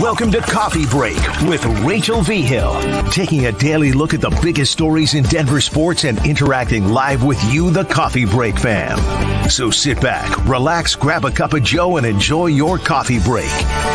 Welcome to Coffee Break with Rachel Vigil, taking a daily look at the biggest stories in Denver sports and interacting live with you, the Coffee Break fam. So sit back, relax, grab a cup of joe, and enjoy your coffee break.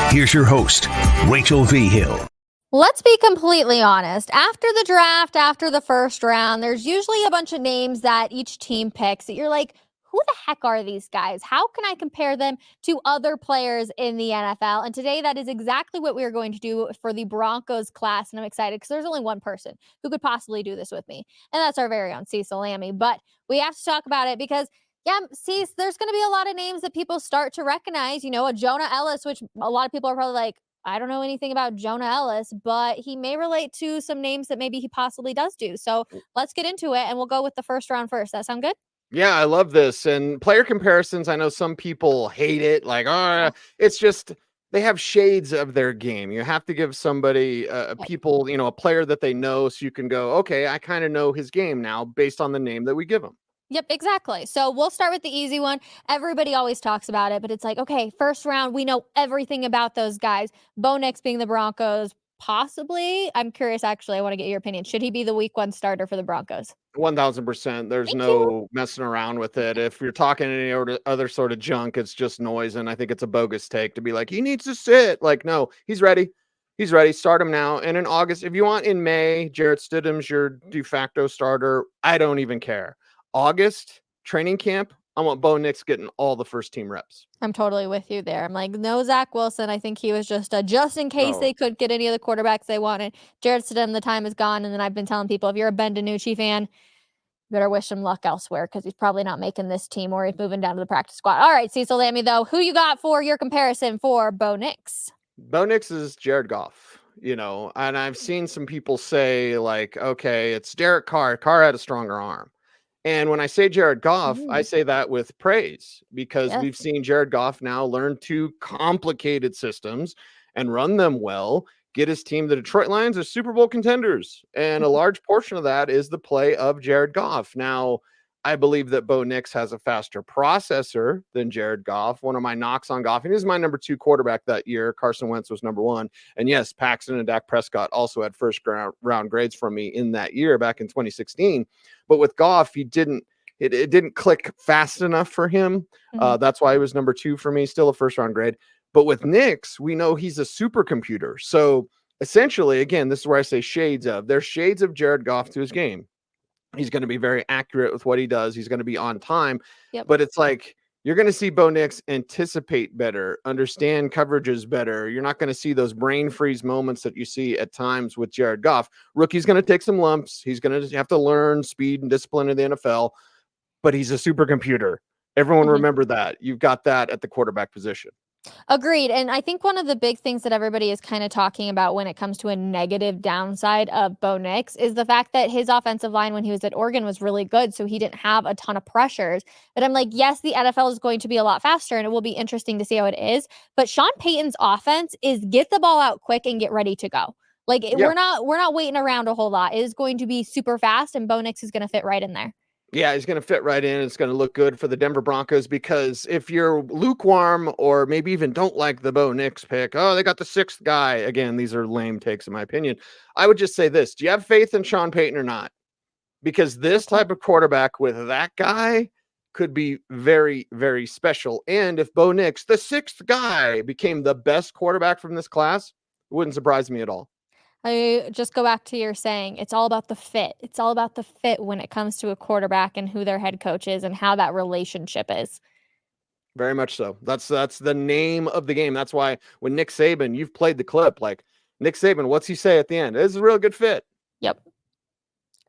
Here's your host, Rachel Vigil. Let's be completely honest. After the draft, after the first round, there's usually a bunch of names that each team picks that you're like, who the heck are these guys? How can I compare them to other players in the NFL? And today, that is exactly what we are going to do for the Broncos class. And I'm excited because there's only one person who could possibly do this with me. And that's our very own Cecil Lammey. But we have to talk about it because there's going to be a lot of names that people start to recognize, a Jonah Ellis, which a lot of people are probably like, I don't know anything about Jonah Ellis, but he may relate to some names that maybe he possibly does do. So let's get into it, and we'll go with the first round first. That sound good? Yeah, I love this. And player comparisons, I know some people hate it. Like, it's just they have shades of their game. You have to give somebody, people, a player that they know so you can go, okay, I kind of know his game now based on the name that we give him. Yep, exactly. So we'll start with the easy one. Everybody always talks about it, but it's like, okay, first round, we know everything about those guys. Bo Nix being the Broncos, possibly. I'm curious, actually. I want to get your opinion. Should he be the week 1 starter for the Broncos? 1000%. There's no messing around with it. If you're talking any other sort of junk, it's just noise. And I think it's a bogus take to be like, he needs to sit. Like, no, he's ready. He's ready. Start him now. And in August, if you want in May, Jarrett Stidham's your de facto starter. I don't even care. August training camp, I want Bo Nix getting all the first team reps. I'm totally with you there. I'm like, no Zach Wilson. I think he was just in case they could get any of the quarterbacks they wanted. Jarrett Stidham, the time is gone. And then I've been telling people, if you're a Ben DiNucci fan, you better wish him luck elsewhere because he's probably not making this team or he's moving down to the practice squad. All right, Cecil Lammey, though, who you got for your comparison for Bo Nix? Bo Nix is Jared Goff, and I've seen some people say like, okay, it's Derek Carr. Carr had a stronger arm. And when I say Jared Goff, I say that with praise because we've seen Jared Goff now learn 2 complicated systems and run them well, get his team, the Detroit Lions, are Super Bowl contenders. And a large portion of that is the play of Jared Goff. Now, I believe that Bo Nix has a faster processor than Jared Goff. One of my knocks on Goff, and he was my number 2 quarterback that year. Carson Wentz was number 1. And yes, Paxton and Dak Prescott also had first round grades from me in that year back in 2016. But with Goff, it didn't click fast enough for him. That's why he was number 2 for me, still a first round grade. But with Nix, we know he's a supercomputer. So essentially, again, this is where I say shades of. There's shades of Jared Goff to his game. He's going to be very accurate with what he does. He's going to be on time. But it's like you're going to see Bo Nix anticipate better, understand coverages better. You're not going to see those brain freeze moments that you see at times with Jared Goff. Rookie's going to take some lumps. He's going to have to learn speed and discipline in the NFL, but he's a supercomputer. Everyone remember that. You've got that at the quarterback position. Agreed. And I think one of the big things that everybody is kind of talking about when it comes to a negative downside of Bo Nix is the fact that his offensive line when he was at Oregon was really good. So he didn't have a ton of pressures. But I'm like, yes, the NFL is going to be a lot faster and it will be interesting to see how it is. But Sean Payton's offense is get the ball out quick and get ready to go. Like we're not waiting around a whole lot. It is going to be super fast and Bo Nix is going to fit right in there. Yeah, he's going to fit right in. It's going to look good for the Denver Broncos because if you're lukewarm or maybe even don't like the Bo Nix pick, they got the 6th guy. Again, these are lame takes in my opinion. I would just say this. Do you have faith in Sean Payton or not? Because this type of quarterback with that guy could be very, very special. And if Bo Nix, the 6th guy, became the best quarterback from this class, it wouldn't surprise me at all. I just go back to your saying, it's all about the fit. It's all about the fit when it comes to a quarterback and who their head coach is and how that relationship is. Very much so. That's the name of the game. That's why when Nick Saban, you've played the clip, like Nick Saban, what's he say at the end? It's a real good fit. Yep.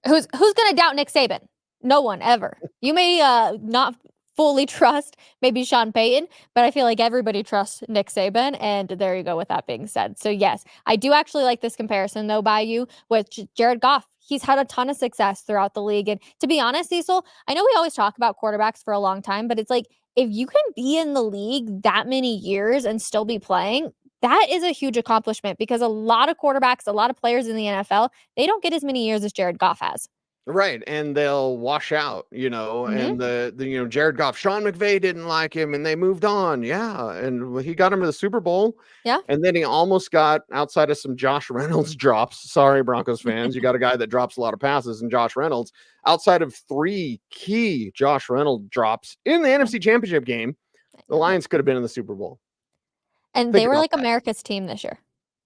Who's going to doubt Nick Saban? No one ever. You may not fully trust maybe Sean Payton, but I feel like everybody trusts Nick Saban. And there you go with that being said. So yes, I do actually like this comparison though by you with Jared Goff. He's had a ton of success throughout the league. And to be honest, Cecil, I know we always talk about quarterbacks for a long time, but it's like, if you can be in the league that many years and still be playing, that is a huge accomplishment because a lot of quarterbacks, a lot of players in the NFL, they don't get as many years as Jared Goff has. Right, and they'll wash out, Hmm. and the Jared Goff, Sean McVay didn't like him, and they moved on. Yeah, and he got him to the Super Bowl, Yeah. and then he almost got outside of some Josh Reynolds drops. Sorry, Broncos fans, you got a guy that drops a lot of passes, and Josh Reynolds, outside of 3 key Josh Reynolds drops in the Yeah. NFC Championship game, I the know. Lions could have been in the Super Bowl. And Think they were about like that. America's team this year.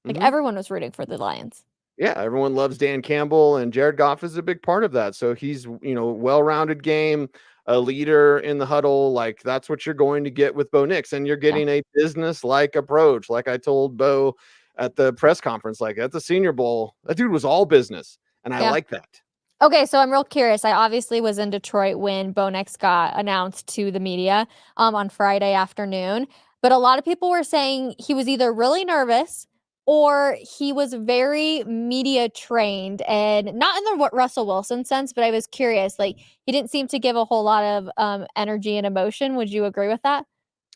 Like Mhm. everyone was rooting for the Lions. Yeah, everyone loves Dan Campbell, and Jared Goff is a big part of that. So he's, well-rounded game, a leader in the huddle. Like that's what you're going to get with Bo Nix, and you're Yeah. getting a business-like approach. Like I told Bo at the press conference, like at the Senior Bowl, that dude was all business, and I Yeah. like that. Okay, so I'm real curious. I obviously was in Detroit when Bo Nix got announced to the media on Friday afternoon, but a lot of people were saying he was either really nervous or he was very media trained, and not in the what Russell Wilson sense, but I was curious. Like he didn't seem to give a whole lot of energy and emotion. Would you agree with that?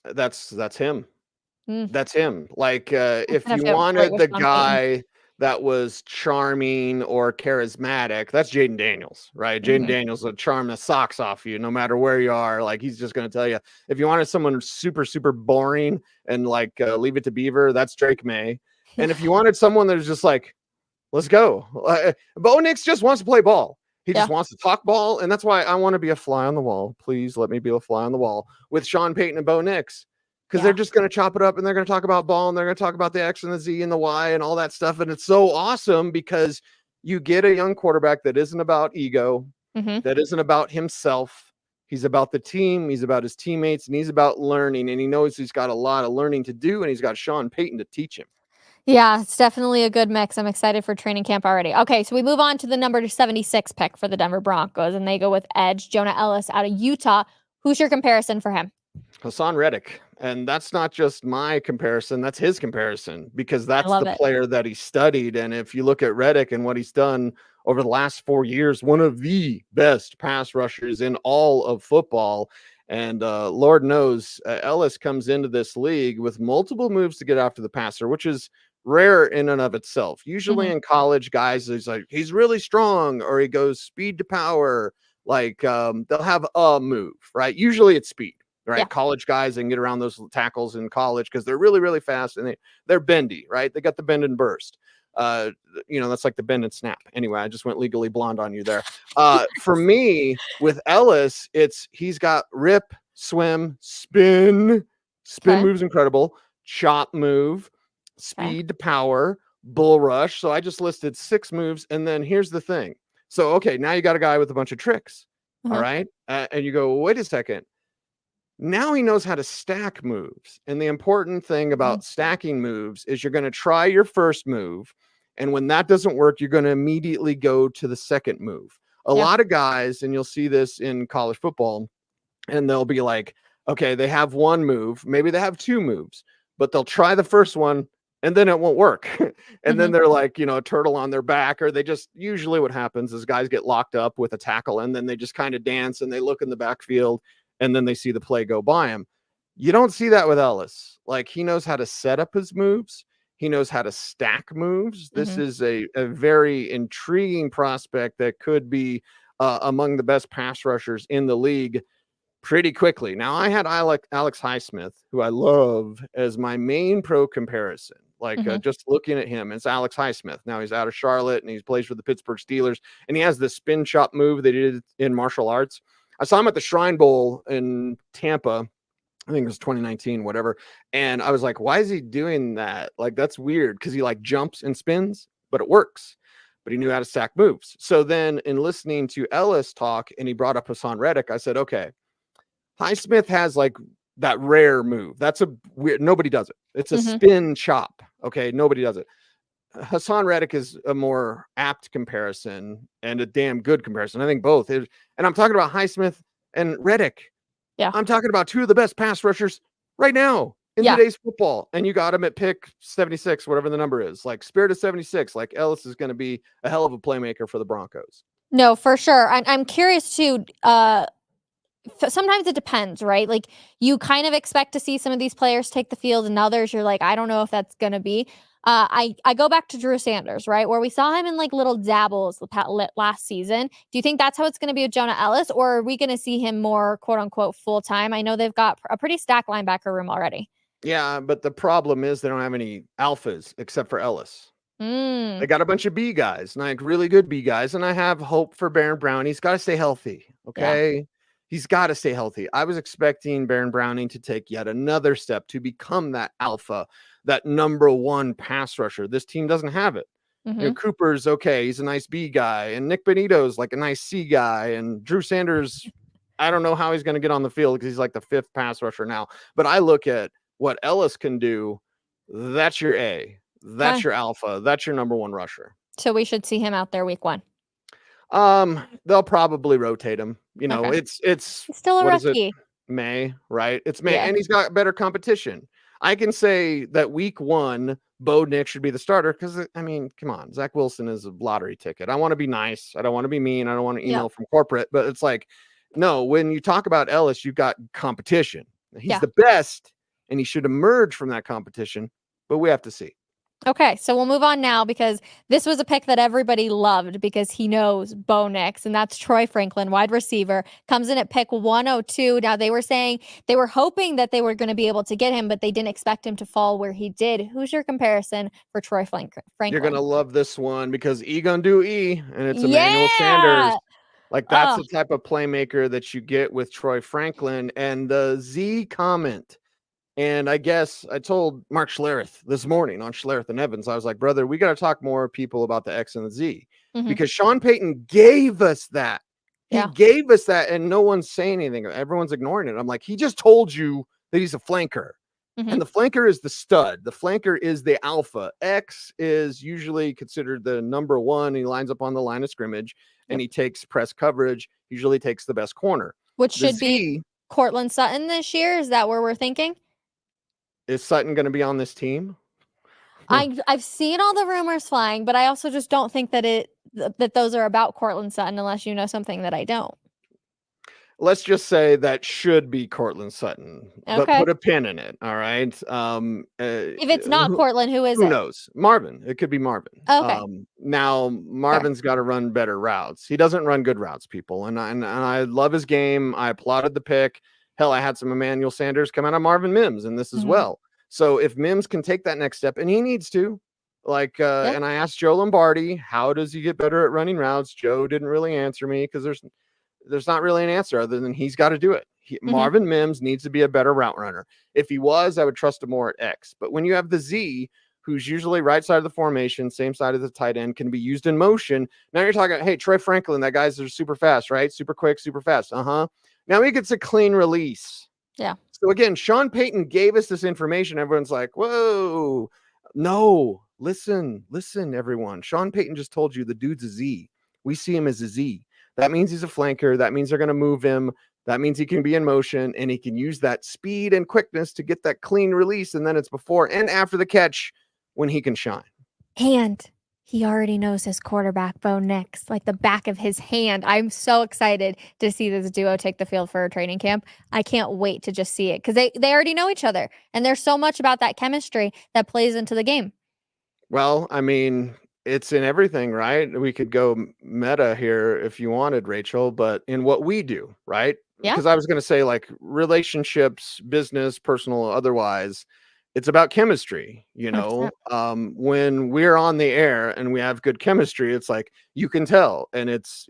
That's him. Mm, That's him. Like, I'm if gonna you feel right wanted with the Sean Payton. guy that was charming or charismatic, that's Jaden Daniels, right? Jaden Hmm. Daniels will charm the socks off you no matter where you are. Like, he's just going to tell you. If you wanted someone super, super boring and like leave it to Beaver, that's Drake May. And if you wanted someone that's just like, let's go, Bo Nix just wants to play ball. He Yeah. just wants to talk ball. And that's why I want to be a fly on the wall. Please let me be a fly on the wall with Sean Payton and Bo Nix, because they're Yeah. just going to chop it up and they're going to talk about ball and they're going to talk about the X and the Z and the Y and all that stuff. And it's so awesome because you get a young quarterback that isn't about ego, Hmm. that isn't about himself. He's about the team. He's about his teammates, and he's about learning. And he knows he's got a lot of learning to do, and he's got Sean Payton to teach him. Yeah, it's definitely a good mix. I'm excited for training camp already. Okay, so we move on to the number 76 pick for the Denver Broncos, and they go with edge Jonah Ellis out of Utah. Who's your comparison for him? Hassan Reddick. And that's not just my comparison, that's his comparison, because I that's love the it. player that he studied. And if you look at Reddick and what he's done over the last 4 years, one of the best pass rushers in all of football. And Lord knows Ellis comes into this league with multiple moves to get after the passer, which is rare in and of itself. Usually Hmm. in college, guys, he's like, he's really strong, or he goes speed to power. Like they'll have a move, right? Usually it's speed, Yeah. right? College guys and get around those tackles in college because they're really, really fast and they're bendy, right? They got the bend and burst. Uh, that's like the bend and snap. Anyway, I just went legally blonde on you there. For me, with Ellis, he's got rip, swim, spin. Spin Okay. move's incredible. Chop move, Okay. speed to power, bull rush. So I just listed 6 moves, and then here's the thing. So okay, now you got a guy with a bunch of tricks. All Uh-huh. right, and you go, wait a second. Now he knows how to stack moves. And the important thing Mhm. about stacking moves is you're going to try your first move. And when that doesn't work, you're going to immediately go to the second move. A Yeah. lot of guys, and you'll see this in college football, and they'll be like, okay, they have one move, maybe they have 2 moves, but they'll try the first one and then it won't work. And then Hmm. they're like, a turtle on their back, or they just usually what happens is guys get locked up with a tackle and then they just kind of dance and they look in the backfield and then they see the play go by him. You don't see that with Ellis. Like he knows how to set up his moves. He knows how to stack moves. This Hmm. is a very intriguing prospect that could be among the best pass rushers in the league pretty quickly. Now, I had Alex Highsmith, who I love, as my main pro comparison. Like Hmm. just looking at him, it's Alex Highsmith. Now he's out of Charlotte and he plays for the Pittsburgh Steelers, and he has this spin chop move they did in martial arts. I saw him at the Shrine Bowl in Tampa. I think it was 2019, whatever. And I was like, why is he doing that? Like, that's weird because he like jumps and spins, but it works. But he knew how to stack moves. So then in listening to Ellis talk and he brought up Hassan Reddick, I said, okay, Highsmith has like that rare move. That's a weird, nobody does it. It's a Hmm. spin chop. Okay. Nobody does it. Hassan Reddick is a more apt comparison and a damn good comparison. I think both. And I'm talking about Highsmith and Reddick. Yeah. I'm talking about 2 of the best pass rushers right now in Yeah. today's football. And you got him at pick 76, whatever the number is. Like Spirit of 76. Like Ellis is going to be a hell of a playmaker for the Broncos. No, for sure. I'm curious too. sometimes it depends, right? Like you kind of expect to see some of these players take the field and others you're like, I don't know if that's going to be. I go back to Drew Sanders, right? Where we saw him in like little dabbles last season. Do you think that's how it's going to be with Jonah Ellis, or are we going to see him more quote unquote full time? I know they've got a pretty stacked linebacker room already. Yeah, but the problem is they don't have any alphas except for Ellis. They got a bunch of B guys, like really good B guys, and I have hope for Baron Brown. He's got to stay healthy, okay? Yeah. He's got to stay healthy. I was expecting Baron Browning to take yet another step to become that alpha, that number one pass rusher. This team doesn't have it. You know, Cooper's okay. He's a nice B guy, and Nick Benito's like a nice C guy, and Drew Sanders, I don't know how he's going to get on the field because he's like the fifth pass rusher now. But I look at what Ellis can do. That's your A. That's your alpha. That's your number one rusher. So we should see him out there week 1. They'll probably rotate him. You know, it's he's still a rookie. May, right? It's May, and he's got better competition. I can say that week 1, Bo Nix should be the starter because, I mean, come on, Zach Wilson is a lottery ticket. I want to be nice. I don't want to be mean. I don't want to email from corporate, but it's like, no, when you talk about Ellis, you've got competition. He's the best, and he should emerge from that competition, but we have to see. Okay, so we'll move on now because this was a pick that everybody loved because he knows Bo Nix, and that's Troy Franklin, wide receiver, comes in at pick 102. Now, they were saying they were hoping that they were going to be able to get him, but they didn't expect him to fall where he did. Who's your comparison for Troy Franklin? You're going to love this one because E gonna do E, and it's Emmanuel Sanders. Like, that's the type of playmaker that you get with Troy Franklin. And the Z comment. And I guess I told Mark Schlereth this morning on Schlereth and Evans, I was like, brother, we got to talk more people about the X and the Z because Sean Payton gave us that. He gave us that, and no one's saying anything. Everyone's ignoring it. I'm like, he just told you that he's a flanker. And the flanker is the stud. The flanker is the alpha. X is usually considered the number one. He lines up on the line of scrimmage, and he takes press coverage, usually takes the best corner. Which should be Cortland Sutton this year. Is that where we're thinking? Is Sutton going to be on this team? I've seen all the rumors flying, but I also just don't think that those are about Cortland Sutton unless you know something that I don't. Let's just say that should be Cortland Sutton, but put a pin in it. All right. If it's not Cortland, who is it? Who knows? Marvin. It could be Marvin. Okay. Now Marvin's got to run better routes. He doesn't run good routes, people. And I love his game. I applauded the pick. Hell, I had some Emmanuel Sanders come out of Marvin Mims in this as well. So if Mims can take that next step, and he needs to, and I asked Joe Lombardi, how does he get better at running routes? Joe didn't really answer me because there's not really an answer other than he's got to do it. Marvin Mims needs to be a better route runner. If he was, I would trust him more at X. But when you have the Z, who's usually right side of the formation, same side of the tight end, can be used in motion. Now you're talking, hey, Troy Franklin, that guy's super fast, right? Super quick, super fast. Now he gets a clean release. Yeah. So again, Sean Payton gave us this information. Everyone's like, whoa, no, listen, everyone. Sean Payton just told you the dude's a Z. We see him as a Z. That means he's a flanker. That means they're going to move him. That means he can be in motion, and he can use that speed and quickness to get that clean release. And then it's before and after the catch when he can shine. And he already knows his quarterback, Bo Nix, like the back of his hand. I'm so excited to see this duo take the field for a training camp. I can't wait to just see it because they already know each other. And there's so much about that chemistry that plays into the game. Well, I mean, it's in everything, right? We could go meta here if you wanted, Rachel, but in what we do, right? Yeah. Because I was going to say, like, relationships, business, personal, otherwise, it's about chemistry, you know. When we're on the air and we have good chemistry, it's like you can tell, and it's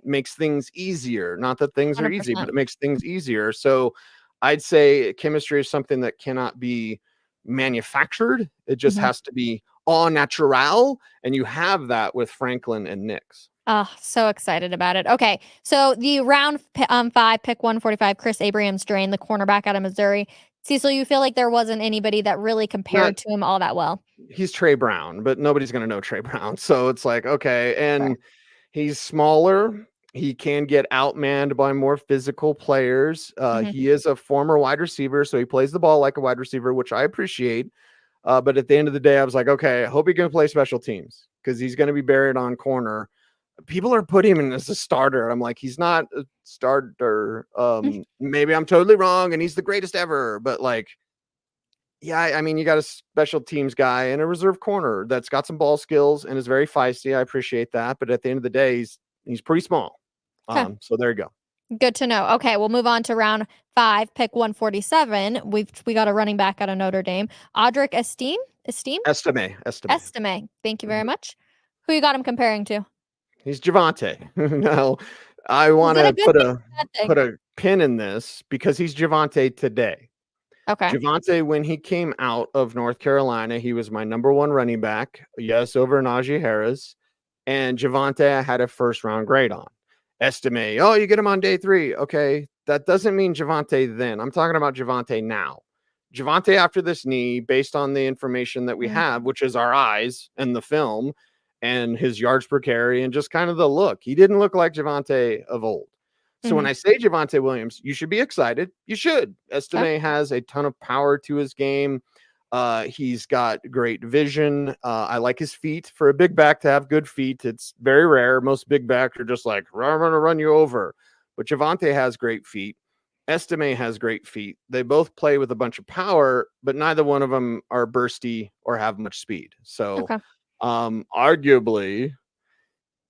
makes things easier. Not that things are easy, but it makes things easier. So I'd say chemistry is something that cannot be manufactured. It just has to be au natural, and you have that with Franklin and Nix. Oh, so excited about it. Okay, so the round 5, pick 145, Chris Abrams drained the cornerback out of Missouri. Cecil, you feel like there wasn't anybody that really compared to him all that well? He's Trey Brown, but nobody's going to know Trey Brown. So it's like, okay. And he's smaller. He can get outmanned by more physical players. He is a former wide receiver, so he plays the ball like a wide receiver, which I appreciate. But at the end of the day, I was like, okay, I hope he can play special teams because he's going to be buried on corner. people are putting him in as a starter. I'm like, he's not a starter. Maybe I'm totally wrong, and he's the greatest ever. But like, yeah, I mean, you got a special teams guy and a reserve corner that's got some ball skills and is very feisty. I appreciate that. But at the end of the day, he's pretty small. Okay. So there you go. Good to know. Okay, we'll move on to round 5, pick 147. We got a running back out of Notre Dame, Audric Estime. Estime. Thank you very much. Who you got him comparing to? He's Javante. No, I want to put a pin in this because he's Javante today. Okay. Javante, when he came out of North Carolina, he was my number 1 running back. Yes, over Najee Harris. And Javante I had a first-round grade on. Estime, oh, you get him on day 3. Okay, that doesn't mean Javante then. I'm talking about Javante now. Javante after this knee, based on the information that we have, which is our eyes and the film and his yards per carry and just kind of the look. He didn't look like Javante of old. So when I say Javante Williams, you should be excited. You should. Estime has a ton of power to his game. He's got great vision. I like his feet. For a big back to have good feet, it's very rare. Most big backs are just like, I'm going to run you over. But Javante has great feet. Estime has great feet. They both play with a bunch of power, but neither one of them are bursty or have much speed. So arguably,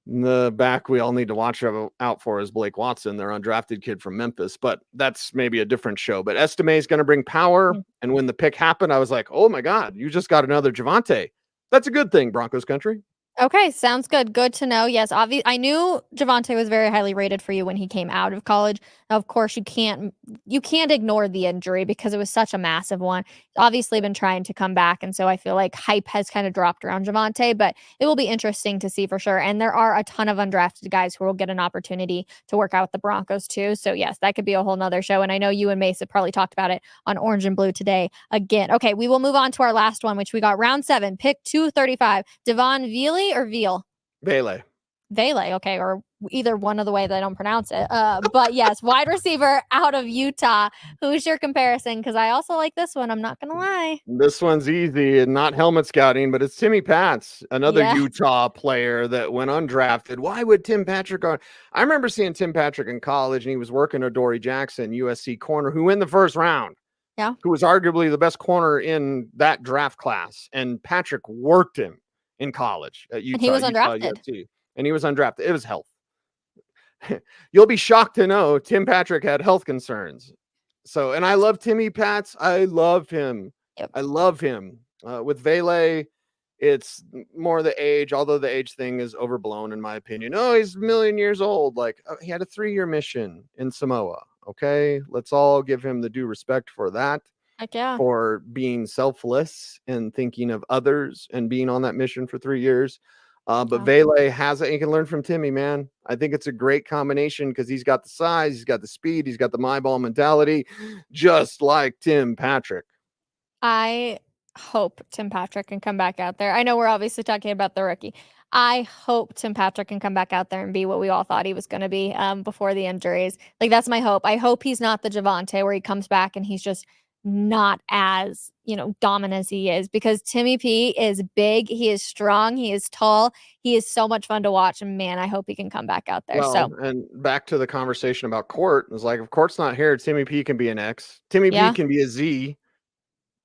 the back we all need to watch out for is Blake Watson, their undrafted kid from Memphis, but that's maybe a different show. But Estime is going to bring power. And when the pick happened, I was like, oh my God, you just got another Javante. That's a good thing, Broncos country. Okay, sounds good. Good to know. Yes, I knew Javante was very highly rated for you when he came out of college. Of course, you can't ignore the injury because it was such a massive one. Obviously been trying to come back, and so I feel like hype has kind of dropped around Javante, but it will be interesting to see for sure. And there are a ton of undrafted guys who will get an opportunity to work out with the Broncos too. So yes, that could be a whole nother show. And I know you and Mace have probably talked about it on Orange and Blue today again. Okay, we will move on to our last one, which we got round 7, pick 235. Devon Veely or Veal? Vele. Okay, or either one of the way that I don't pronounce it. But yes, wide receiver out of Utah. Who's your comparison? Because I also like this one. I'm not going to lie. This one's easy and not helmet scouting, but it's Timmy Pats, another Utah player that went undrafted. Why would Tim Patrick go? I remember seeing Tim Patrick in college, and he was working a Dory Jackson, USC corner, who in the first round. Yeah. Who was arguably the best corner in that draft class. And Patrick worked him in college at Utah. And he was undrafted. And he was undrafted. It was health. You'll be shocked to know Tim Patrick had health concerns. So, and I love Timmy Pats. I love him. Yep. I love him. With Vele, it's more the age, although the age thing is overblown in my opinion. Oh, he's a million years old. Like he had a 3-year mission in Samoa. Okay. Let's all give him the due respect for that. Heck yeah. For being selfless and thinking of others and being on that mission for 3 years. But Vele has it. You can learn from Timmy, man. I think it's a great combination because he's got the size, he's got the speed, he's got the my ball mentality, just like Tim Patrick. I hope Tim Patrick can come back out there. I know we're obviously talking about the rookie. I hope Tim Patrick can come back out there and be what we all thought he was going to be before the injuries. Like, that's my hope. I hope he's not the Javante where he comes back and he's just not as, dominant as he is, because Timmy P is big. He is strong. He is tall. He is so much fun to watch. And man, I hope he can come back out there. Well, and back to the conversation about Court. It's like, if Court's not here, Timmy P can be an X. Timmy P can be a Z.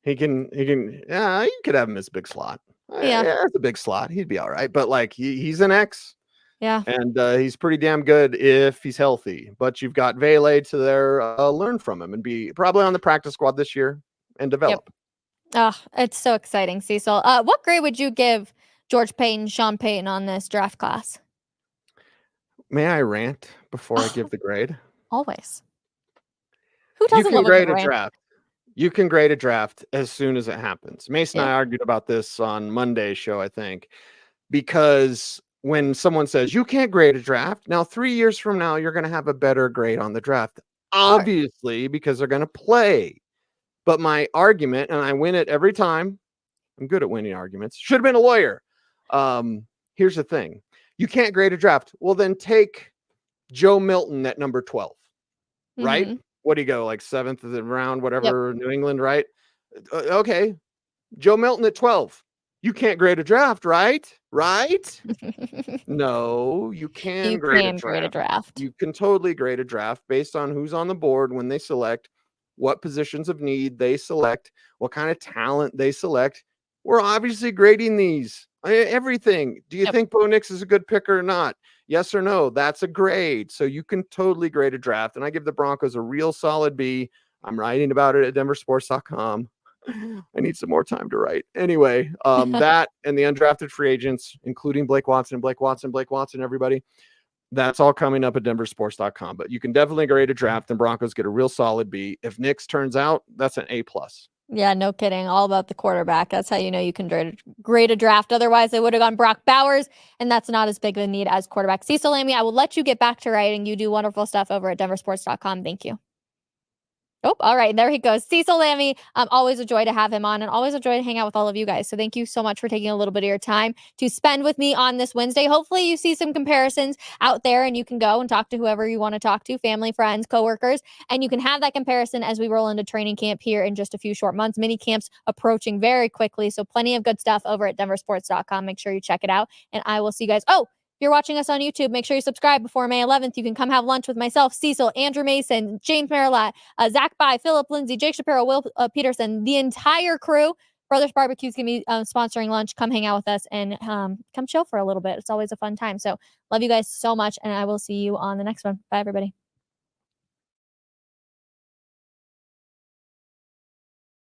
He can, you could have him as a big slot. Yeah, it's a big slot. He'd be all right. But like, he's an X. Yeah. And he's pretty damn good if he's healthy. But you've got Vele to there, learn from him and be probably on the practice squad this year and develop. Yep. Oh, it's so exciting, Cecil. What grade would you give George Payton, Sean Payton on this draft class? May I rant before I give the grade? Always. Who doesn't love a grade? Draft. You can grade a draft as soon as it happens. Mason and I argued about this on Monday's show, I think, because when someone says you can't grade a draft, now 3 years from now, you're going to have a better grade on the draft, obviously, because they're going to play. But my argument, and I win it every time. I'm good at winning arguments. Should have been a lawyer. Here's the thing. You can't grade a draft. Well, then take Joe Milton at number 12, right? What do you go, like 7th of the round, whatever, New England, right? Okay. Joe Milton at 12. You can't grade a draft, right? right? No, you can You grade a can grade a draft. draft. You can totally grade a draft based on who's on the board when they select, what positions of need they select, what kind of talent they select. We're obviously grading these. Everything. Do you Yep. think Bo Nix is a good picker or not? Yes or no? That's a grade. So you can totally grade a draft. And I give the Broncos a real solid B. I'm writing about it at denversports.com. I need some more time to write. Anyway, that and the undrafted free agents, including Blake Watson, everybody. That's all coming up at denversports.com. But you can definitely grade a draft, and Broncos get a real solid B. If Nix turns out, that's an A+. Yeah, no kidding. All about the quarterback. That's how you know you can grade a draft. Otherwise, they would have gone Brock Bowers, and that's not as big of a need as quarterback. Cecil Lammey, I will let you get back to writing. You do wonderful stuff over at denversports.com. Thank you. Oh, all right. There he goes. Cecil Lammey. Always a joy to have him on and always a joy to hang out with all of you guys. So thank you so much for taking a little bit of your time to spend with me on this Wednesday. Hopefully you see some comparisons out there and you can go and talk to whoever you want to talk to, family, friends, coworkers, and you can have that comparison as we roll into training camp here in just a few short months. Mini camps approaching very quickly. So plenty of good stuff over at denversports.com. Make sure you check it out and I will see you guys. Oh, if you're watching us on YouTube, make sure you subscribe before May 11th. You can come have lunch with myself, Cecil, Andrew Mason, James Marilat, Zach Bai, Philip Lindsay, Jake Shapiro, Will Peterson, the entire crew. Brothers Barbecue is going to be sponsoring lunch. Come hang out with us and come chill for a little bit. It's always a fun time. So love you guys so much, and I will see you on the next one. Bye, everybody.